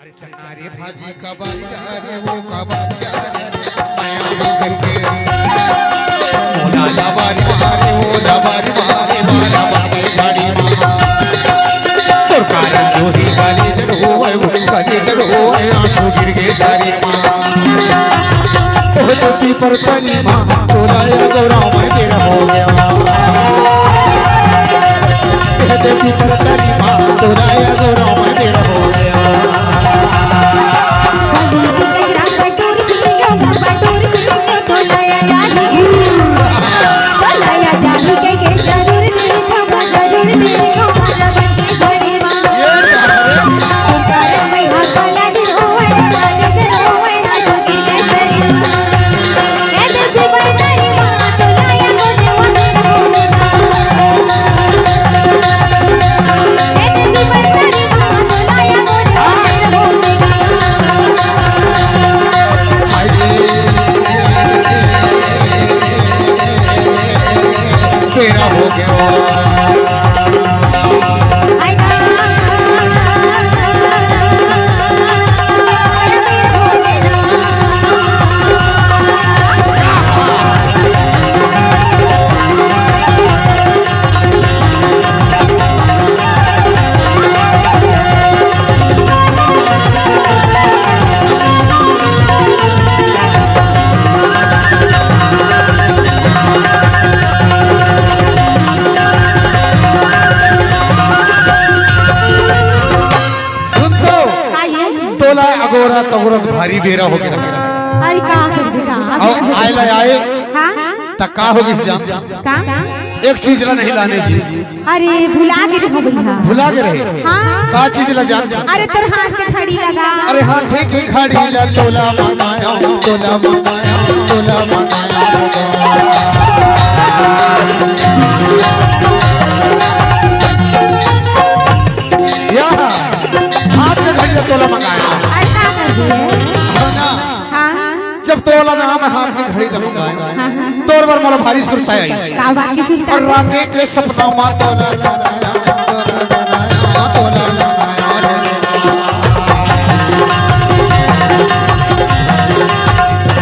अरे चनारे भाजी का बाजा रे वो का बाजा रे माया होकर के मोला लावारी मारे वो लावारी मारे मारा बाबे गाड़ी मां तोर कारण जो ही गाली जर हो है वो गाली जर हो है आंसू गिर गए सारी मां ओ छोटी पर तनी मां तोलाया गौरव मैं तेरा हो गया देवी पर तनी मां तोलाया गौरव मैं तेरा हो गया तेरा हो गया अगोरा तगोरा भारी बेरा हो गया अरे का कर बेटा आए ले आए हां तका होगी जान का एक चीज ला नहीं लाने दी अरे भुला के हो गई हां भुला के रहे हां का चीज ला जान अरे तेरे हाथ के खड़ी लगा अरे हाथ की खड़ी ला तोला मंगाया तोला मंगाया तोला मंगाया या हाथ के खड़ी ला तोला मंगाया जब तोला नाम हाथ की घड़ी लगाए तोर बार मोला भारी सुरता आई और राते के सपना मा तोला तोला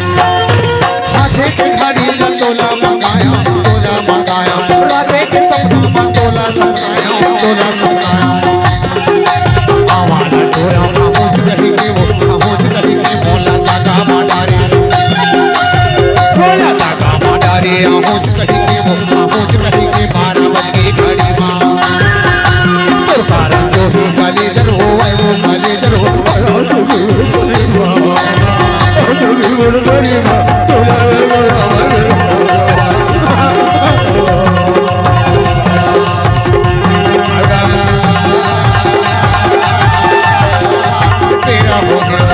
हाथ की घड़ी ला तोला मंगाया तोला मंगाया राते के सपना मा तोला सपनाया तोला सपनाया आवाज तोरा पहुंच गई के वो पहुंच गई के मोला लगा माडारे मोला लगा माडारे पहुंच गई के वो पहुंच गई के 12 बजे घड़ी मां तोर कारण जो ही गाली जर हो है वो गाली जर हो तेरा हो गया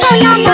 तोला